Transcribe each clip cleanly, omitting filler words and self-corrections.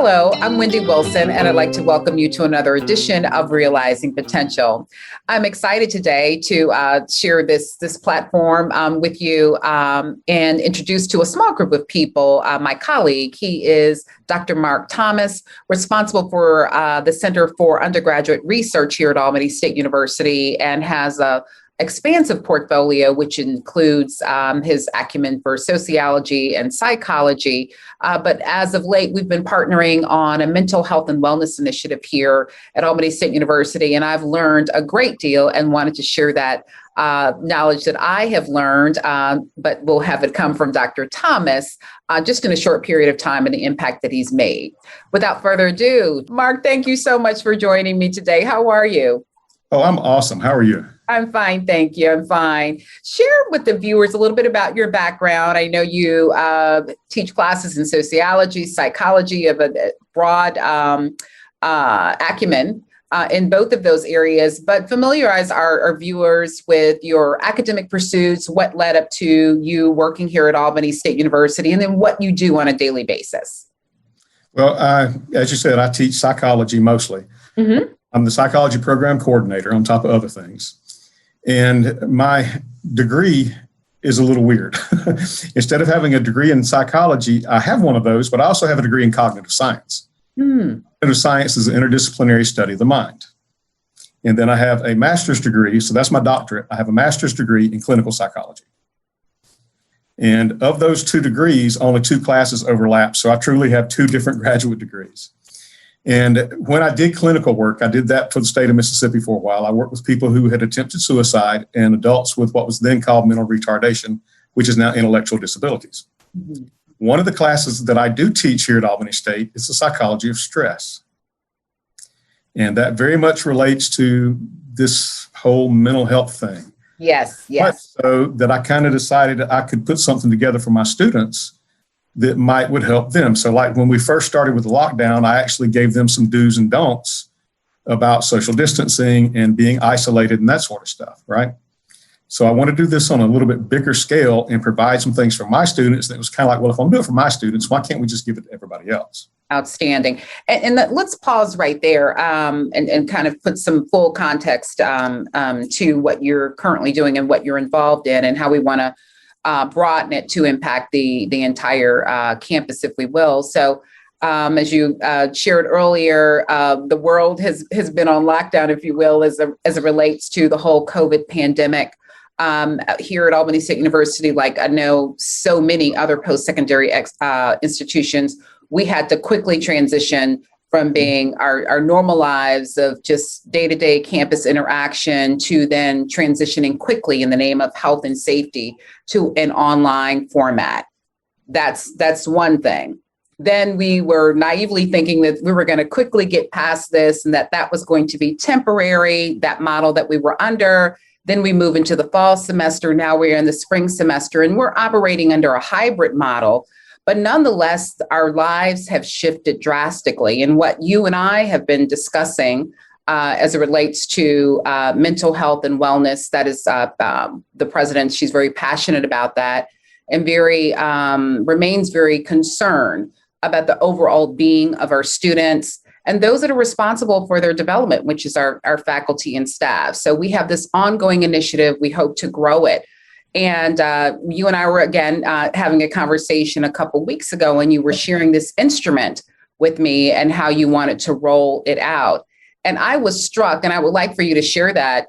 Hello, I'm Wendy Wilson, and I'd like to welcome you to another edition of Realizing Potential. I'm excited today to share this platform with you and introduce to a small group of people my colleague. He is Dr. Mark Thomas, responsible for the Center for Undergraduate Research here at Albany State University, and has a expansive portfolio, which includes his acumen for sociology and psychology. But as of late, we've been partnering on a mental health and wellness initiative here at Albany State University. And I've learned a great deal and wanted to share that knowledge that I have learned, but we'll have it come from Dr. Thomas just in a short period of time and the impact that he's made. Without further ado, Mark, thank you so much for joining me today. How are you? Oh, I'm awesome. How are you? I'm fine, thank you. I'm fine. Share with the viewers a little bit about your background. I know you teach classes in sociology, psychology, of a broad acumen in both of those areas, but familiarize our viewers with your academic pursuits, what led up to you working here at Albany State University, and then what you do on a daily basis. Well, as you said, I teach psychology mostly. Mm-hmm. I'm the psychology program coordinator on top of other things. And my degree is a little weird. Instead of having a degree in psychology, I have one of those, but I also have a degree in cognitive science. Cognitive science is an interdisciplinary study of the mind. And then I have a master's degree, so that's my doctorate. I have a master's degree in clinical psychology. And of those two degrees, only two classes overlap. So I truly have two different graduate degrees. And when I did clinical work, I did that for the state of Mississippi for a while. I worked with people who had attempted suicide and adults with what was then called mental retardation, which is now intellectual disabilities. Mm-hmm. One of the classes that I do teach here at Albany State is the psychology of stress. And that very much relates to this whole mental health thing. Yes. So that I kind of decided I could put something together for my students that would help them. So like when we first started with the lockdown, I actually gave them some do's and don'ts about social distancing and being isolated and that sort of stuff, right? So I want to do this on a little bit bigger scale and provide some things for my students that was kind of like, well, if I'm going to do it for my students, why can't we just give it to everybody else? Outstanding. And let's pause right there and kind of put some full context to what you're currently doing and what you're involved in and how we want to broaden it to impact the entire campus, if we will. So as you shared earlier, the world has been on lockdown, if you will, as it relates to the whole COVID pandemic. Here at Albany State University, like I know so many other post-secondary institutions, we had to quickly transition from being our normal lives of just day-to-day campus interaction to then transitioning quickly in the name of health and safety to an online format. That's one thing. Then we were naively thinking that we were going to quickly get past this and that was going to be temporary, that model that we were under. Then we move into the fall semester. Now we're in the spring semester and we're operating under a hybrid model. But nonetheless, our lives have shifted drastically. And what you and I have been discussing as it relates to mental health and wellness, that is the president, she's very passionate about that and remains very concerned about the overall being of our students and those that are responsible for their development, which is our faculty and staff. So we have this ongoing initiative. We hope to grow it. And you and I were, again, having a conversation a couple weeks ago, and you were sharing this instrument with me and how you wanted to roll it out. And I was struck, and I would like for you to share that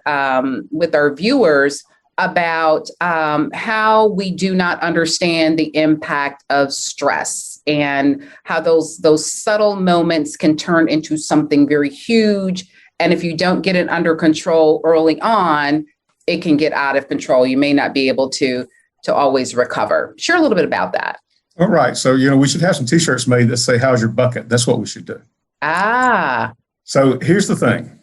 with our viewers about how we do not understand the impact of stress and how those subtle moments can turn into something very huge. And if you don't get it under control early on, it can get out of control. You may not be able to always recover. Share a little bit about that. All right. So, we should have some T-shirts made that say, how's your bucket? That's what we should do. So here's the thing.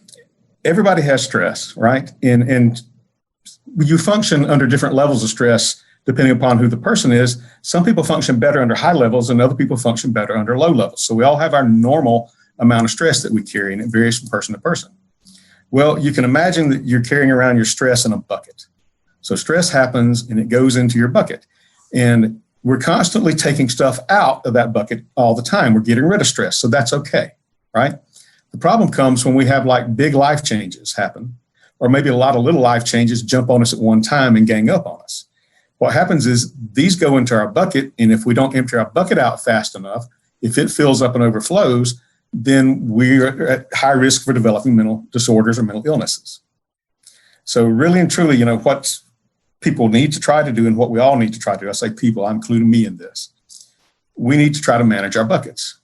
Everybody has stress, right? And you function under different levels of stress depending upon who the person is. Some people function better under high levels and other people function better under low levels. So we all have our normal amount of stress that we carry, and it varies from person to person. Well, you can imagine that you're carrying around your stress in a bucket. So stress happens and it goes into your bucket. And we're constantly taking stuff out of that bucket all the time. We're getting rid of stress. So that's okay, right? The problem comes when we have like big life changes happen, or maybe a lot of little life changes jump on us at one time and gang up on us. What happens is these go into our bucket, and if we don't empty our bucket out fast enough, if it fills up and overflows, then we're at high risk for developing mental disorders or mental illnesses. So really and truly, what people need to try to do and what we all need to try to do, I say people, I'm including me in this, we need to try to manage our buckets.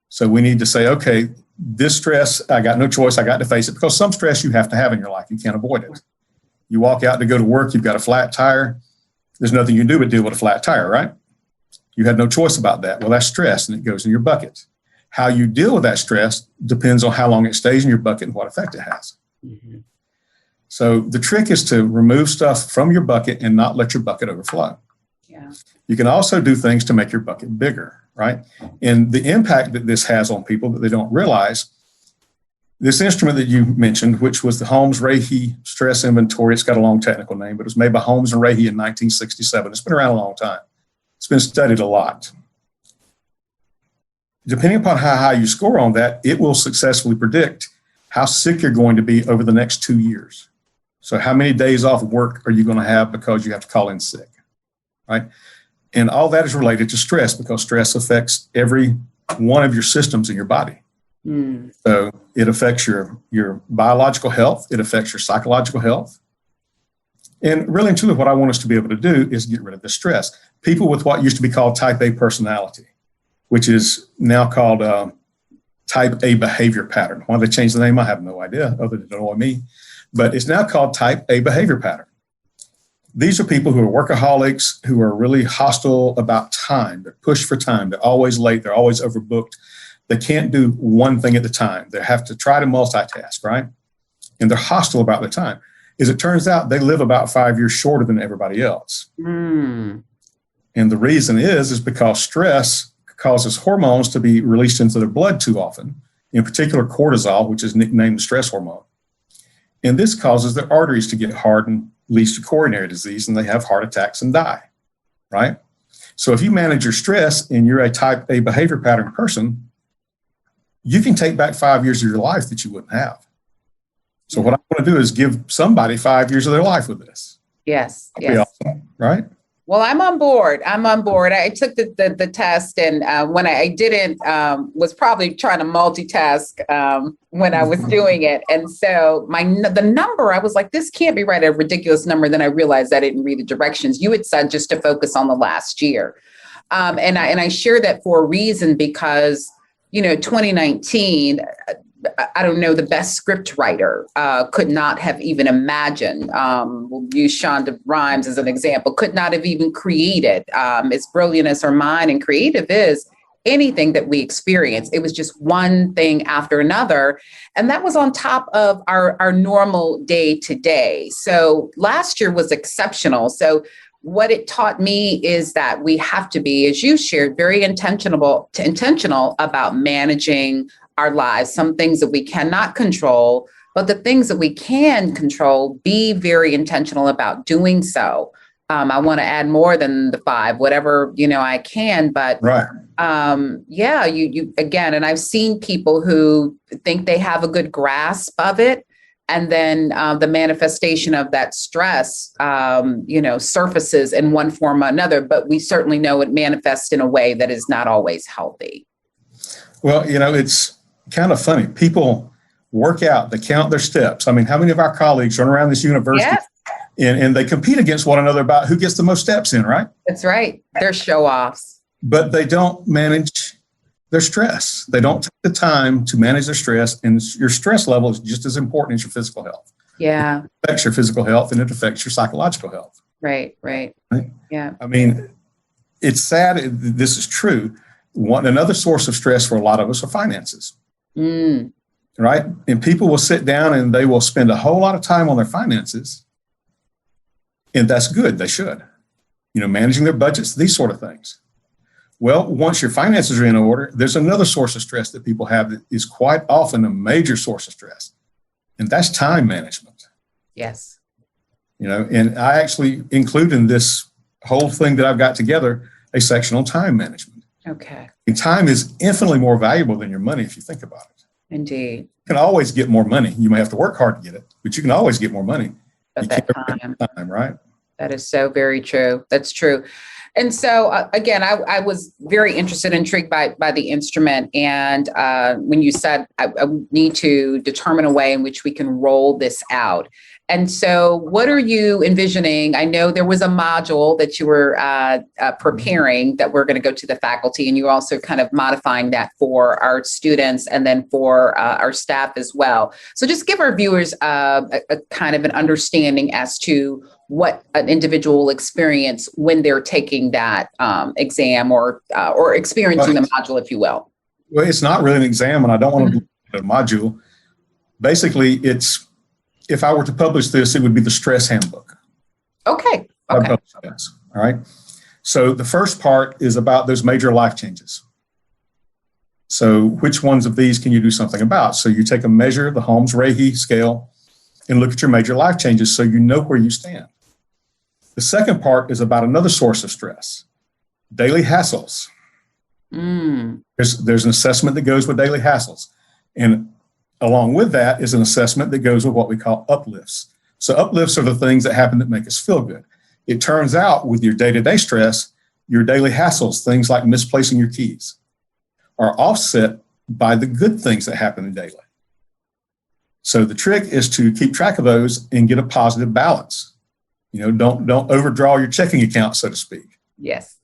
So we need to say, okay, this stress, I got no choice, I got to face it, because some stress you have to have in your life. You can't avoid it. You walk out to go to work, you've got a flat tire. There's nothing you can do but deal with a flat tire, right? You had no choice about that. Well, that's stress, and it goes in your bucket. How you deal with that stress depends on how long it stays in your bucket and what effect it has. Mm-hmm. So the trick is to remove stuff from your bucket and not let your bucket overflow. Yeah. You can also do things to make your bucket bigger, right? And the impact that this has on people that they don't realize, this instrument that you mentioned, which was the Holmes-Rahe Stress Inventory, it's got a long technical name, but it was made by Holmes and Rahe in 1967. It's been around a long time. It's been studied a lot. Depending upon how high you score on that, it will successfully predict how sick you're going to be over the next 2 years. So how many days off work are you going to have because you have to call in sick, right? And all that is related to stress, because stress affects every one of your systems in your body. Mm. So it affects your biological health. It affects your psychological health. And really and truly, what I want us to be able to do is get rid of the stress. People with what used to be called type A personality, which is now called type A behavior pattern. Why they changed the name, I have no idea, other than annoy me. But it's now called type A behavior pattern. These are people who are workaholics, who are really hostile about time. They're pushed for time. They're always late. They're always overbooked. They can't do one thing at a time. They have to try to multitask, right? And they're hostile about their time. As it turns out, they live about 5 years shorter than everybody else. Mm. And the reason is because stress causes hormones to be released into their blood too often, in particular cortisol, which is nicknamed the stress hormone. And this causes their arteries to get hardened, leads to coronary disease, and they have heart attacks and die, right? So if you manage your stress and you're a type A behavior pattern person, you can take back 5 years of your life that you wouldn't have. So what I want to do is give somebody 5 years of their life with this. Yes. That'd be awesome, right? Well, I'm on board. I took the test, and when I didn't, was probably trying to multitask when I was doing it. And so the number, I was like, this can't be right, a ridiculous number. Then I realized I didn't read the directions. You had said just to focus on the last year. And I share that for a reason, because, 2019, I don't know, the best script writer could not have even imagined, we'll use Shonda Rhimes as an example, could not have even created, as brilliant as her mind and creative is, anything that we experience. It was just one thing after another. And that was on top of our normal day to day. So last year was exceptional. So what it taught me is that we have to be, as you shared, very intentional about managing our lives. Some things that we cannot control, but the things that we can control, be very intentional about doing so. I want to add more than the 5, whatever, I can, but right. You again, and I've seen people who think they have a good grasp of it. And then the manifestation of that stress, surfaces in one form or another, but we certainly know it manifests in a way that is not always healthy. Well, it's kind of funny. People work out, they count their steps. I mean, how many of our colleagues run around this university and they compete against one another about who gets the most steps in, right? That's right. They're show-offs. But they don't manage their stress. They don't take the time to manage their stress, and your stress level is just as important as your physical health. Yeah. It affects your physical health and it affects your psychological health. Right. Yeah. I mean, it's sad. This is true. Another source of stress for a lot of us are finances. Mm. Right? And people will sit down and they will spend a whole lot of time on their finances. And that's good. They should. Managing their budgets, these sort of things. Well, once your finances are in order, there's another source of stress that people have that is quite often a major source of stress. And that's time management. Yes. And I actually include in this whole thing that I've got together a section on time management. Okay. And time is infinitely more valuable than your money if you think about it. Indeed. You can always get more money. You may have to work hard to get it, but you can always get more money. At You that can't time. get time, right? That is so very true. That's true. And so, again, I was very interested, intrigued by the instrument. And when you said I need to determine a way in which we can roll this out. And so what are you envisioning? I know there was a module that you were preparing that we're going to go to the faculty, and you're also kind of modifying that for our students and then for our staff as well. So just give our viewers a kind of an understanding as to what an individual will experience when they're taking that exam or experiencing the module, if you will. Well, it's not really an exam, and I don't want to do a module. Basically, if I were to publish this, it would be the stress handbook. Okay. All right. So the first part is about those major life changes. So which ones of these can you do something about? So you take a measure, the Holmes-Rahe scale, and look at your major life changes so you know where you stand. The second part is about another source of stress, daily hassles. There's an assessment that goes with daily hassles. And along with that is an assessment that goes with what we call uplifts. So uplifts are the things that happen that make us feel good. It turns out with your day-to-day stress, your daily hassles, things like misplacing your keys, are offset by the good things that happen daily. So the trick is to keep track of those and get a positive balance. You know, don't overdraw your checking account, so to speak. Yes.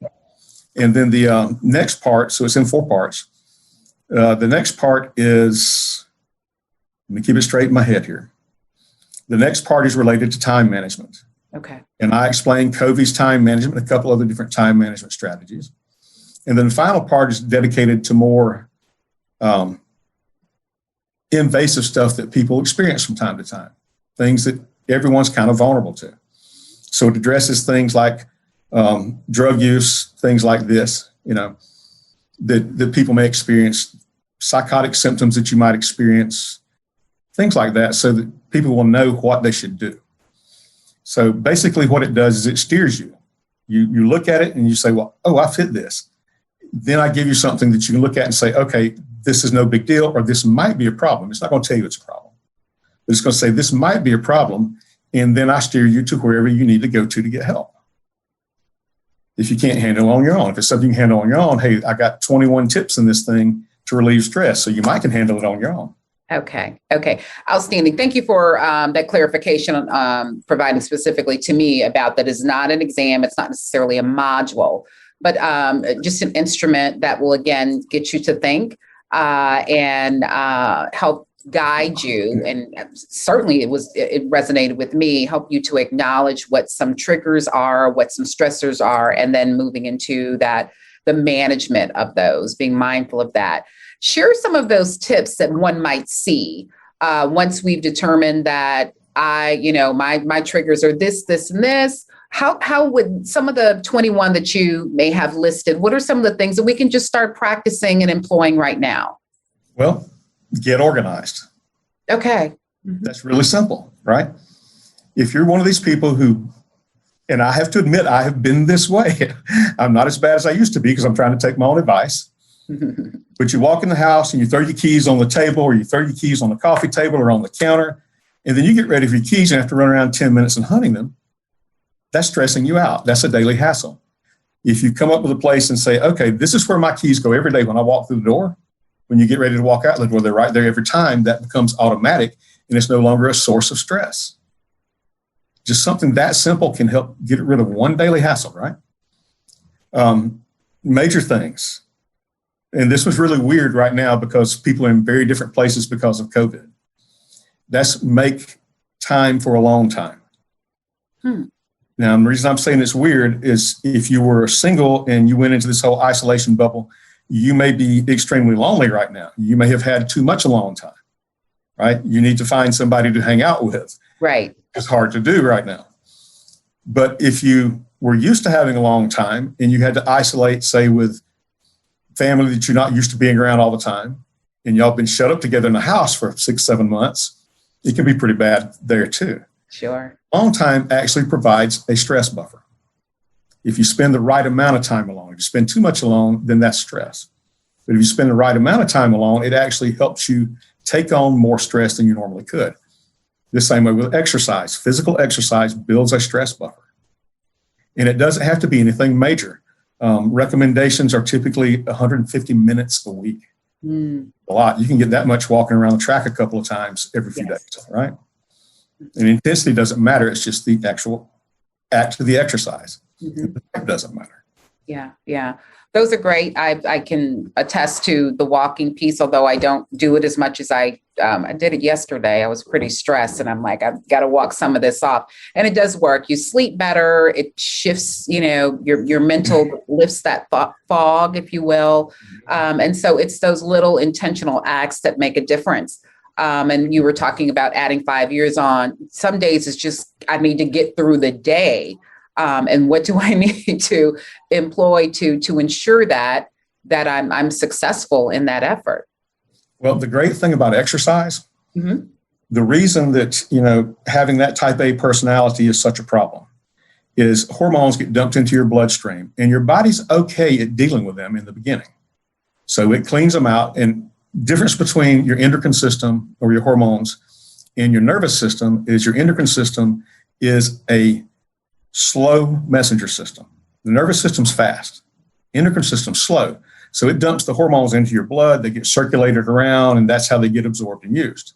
And then the next part, so it's in 4 parts. The next part is, let me keep it straight in my head here. The next part is related to time management. Okay. And I explain Covey's time management, a couple other different time management strategies. And then the final part is dedicated to more invasive stuff that people experience from time to time, things that everyone's kind of vulnerable to. So it addresses things like drug use, things like this, you know, that people may experience, psychotic symptoms that you might experience, things like that, so that people will know what they should do. So basically what it does is it steers you. You look at it and you say, well, oh, I fit this. Then I give you something that you can look at and say, okay, this is no big deal, or this might be a problem. It's not going to tell you it's a problem. It's going to say this might be a problem, and then I steer you to wherever you need to go to get help. If you can't handle it on your own, if it's something you can handle on your own, hey, I got 21 tips in this thing to relieve stress, so you might can handle it on your own. Okay. Outstanding. Thank you for that clarification, providing specifically to me about that is not an exam. It's not necessarily a module, but just an instrument that will, again, get you to think and help guide you. And certainly it resonated with me, help you to acknowledge what some triggers are, what some stressors are, and then moving into that, the management of those, being mindful of that. Share some of those tips that one might see once we've determined that my triggers are this, and this. How would some of the 21 that you may have listed, what are some of the things that we can just start practicing and employing right now? Well, get organized. Okay. That's really simple, right? If you're one of these people who, and I have to admit, I have been this way. I'm not as bad as I used to be because I'm trying to take my own advice. But you walk in the house and you throw your keys on the table, or you throw your keys on the coffee table or on the counter, and then you get ready for your keys and have to run around 10 minutes and hunting them. That's stressing you out. That's a daily hassle. If you come up with a place and say, okay, this is where my keys go every day when I walk through the door, when you get ready to walk out the door, they're right there every time, that becomes automatic and it's no longer a source of stress. Just something that simple can help get rid of one daily hassle, right? Major things. And this was really weird right now because people are in very different places because of COVID. That's make time for a long time. Now, the reason I'm saying it's weird is if you were single and you went into this whole isolation bubble, you may be extremely lonely right now. You may have had too much alone time, right? You need to find somebody to hang out with. Right. It's hard to do right now. But if you were used to having a long time and you had to isolate, say, with family that you're not used to being around all the time, and y'all been shut up together in the house for 6-7 months, it can be pretty bad there too. Sure. Long time actually provides a stress buffer. If you spend the right amount of time alone, if you spend too much alone, then that's stress. But if you spend the right amount of time alone, it actually helps you take on more stress than you normally could. The same way with exercise. Physical exercise builds a stress buffer. And it doesn't have to be anything major. Recommendations are typically 150 minutes a week. A lot. You can get that much walking around the track a couple of times every few days, right? And intensity doesn't matter. It's just the actual act of the exercise. It doesn't matter. Yeah. Those are great. I can attest to the walking piece, although I don't do it as much as I did it yesterday. I was pretty stressed and I'm like, I've got to walk some of this off. And it does work. You sleep better. It shifts, your mental lifts that fog, if you will. And so it's those little intentional acts that make a difference. And you were talking about adding 5 years on. Some days it's just, I need to get through the day. And what do I need to employ to ensure that I'm successful in that effort? Well, the great thing about exercise, the reason that, having that type A personality is such a problem is hormones get dumped into your bloodstream and your body's okay at dealing with them in the beginning. So it cleans them out. And difference between your endocrine system or your hormones and your nervous system is your endocrine system is a slow messenger system. The nervous system's fast. Endocrine system's slow. So it dumps the hormones into your blood. They get circulated around, and that's how they get absorbed and used.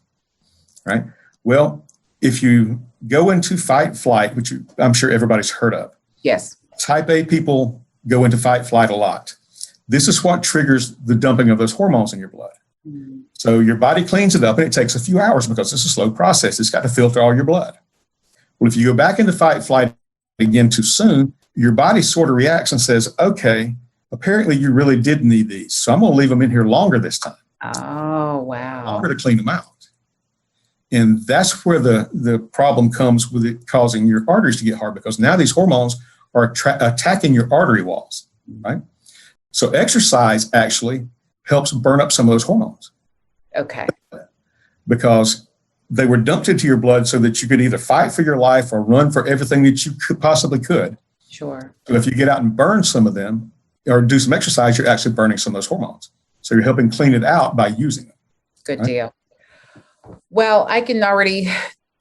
Right? Well, if you go into fight flight, which I'm sure everybody's heard of. Yes. Type A people go into fight flight a lot. This is what triggers the dumping of those hormones in your blood. So your body cleans it up, and it takes a few hours because it's a slow process. It's got to filter all your blood. Well, if you go back into fight flight again too soon, your body sort of reacts and says, okay, apparently you really did need these. So I'm going to leave them in here longer this time. Oh, wow. Longer to clean them out. And that's where the problem comes with it causing your arteries to get hard, because now these hormones are attacking your artery walls, right? So exercise actually helps burn up some of those hormones. Okay. Because they were dumped into your blood so that you could either fight for your life or run for everything that you possibly could. Sure. So if you get out and burn some of them or do some exercise, you're actually burning some of those hormones. So you're helping clean it out by using them. Good deal. Well, I can already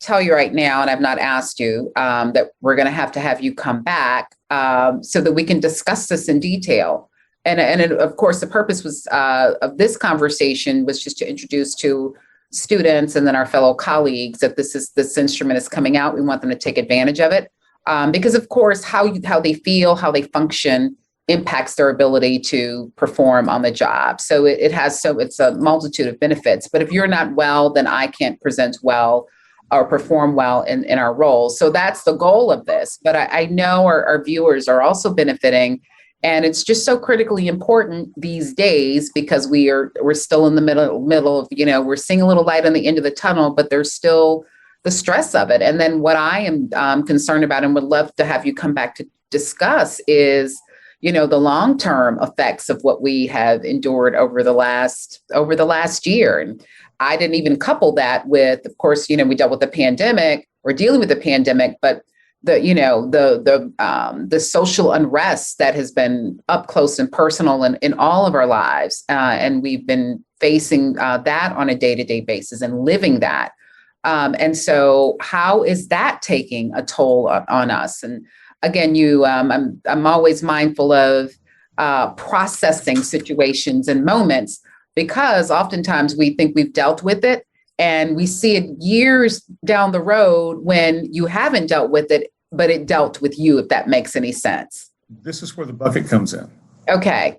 tell you right now, and I've not asked you, that we're going to have you come back so that we can discuss this in detail. And of course, the purpose was of this conversation was just to introduce to students and then our fellow colleagues that this instrument is coming out. We want them to take advantage of it because, of course, how they feel, how they function impacts their ability to perform on the job. So it's a multitude of benefits. But if you're not well, then I can't present well or perform well in our roles. So that's the goal of this. But I know our viewers are also benefiting. And it's just so critically important these days because we're still in the middle of, we're seeing a little light on the end of the tunnel, but there's still the stress of it. And then what I am concerned about and would love to have you come back to discuss is, the long-term effects of what we have endured over the last year. And I didn't even couple that with, of course, we dealt with the pandemic, we're dealing with the pandemic, but the social unrest that has been up close and personal in all of our lives. And we've been facing that on a day-to-day basis and living that. And so how is that taking a toll on us? And again, I'm always mindful of processing situations and moments because oftentimes we think we've dealt with it. And we see it years down the road when you haven't dealt with it, but it dealt with you, if that makes any sense. This is where the bucket comes in. Okay.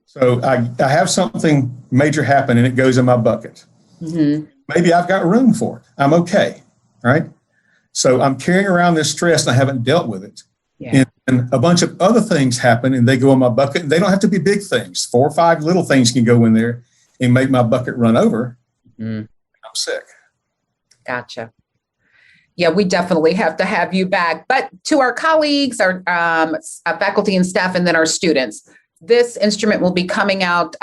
So I have something major happen and it goes in my bucket. Mm-hmm. Maybe I've got room for it. I'm okay, right? So I'm carrying around this stress and I haven't dealt with it. Yeah. And a bunch of other things happen and they go in my bucket. They don't have to be big things. 4 or 5 little things can go in there and make my bucket run over. Mm-hmm. I'm sick. Gotcha. Yeah, we definitely have to have you back. But to our colleagues, our faculty and staff, and then our students, This instrument will be coming out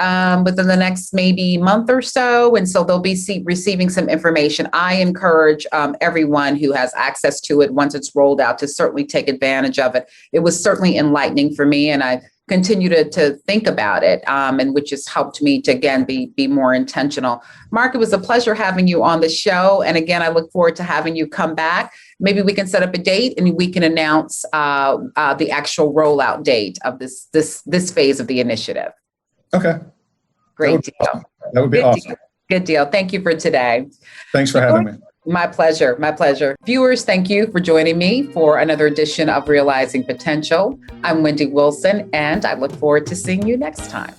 within the next maybe month or so. And so they'll be receiving some information. I encourage everyone who has access to it once it's rolled out to certainly take advantage of it. It was certainly enlightening for me, and I continue to think about it, and which has helped me to, again, be more intentional. Mark, it was a pleasure having you on the show. And again, I look forward to having you come back. Maybe we can set up a date and we can announce the actual rollout date of this phase of the initiative. Okay. Great deal. That would be awesome. Good deal. Thank you for today. Thanks for having me. My pleasure. My pleasure. Viewers, thank you for joining me for another edition of Realizing Potential. I'm Wendy Wilson, and I look forward to seeing you next time.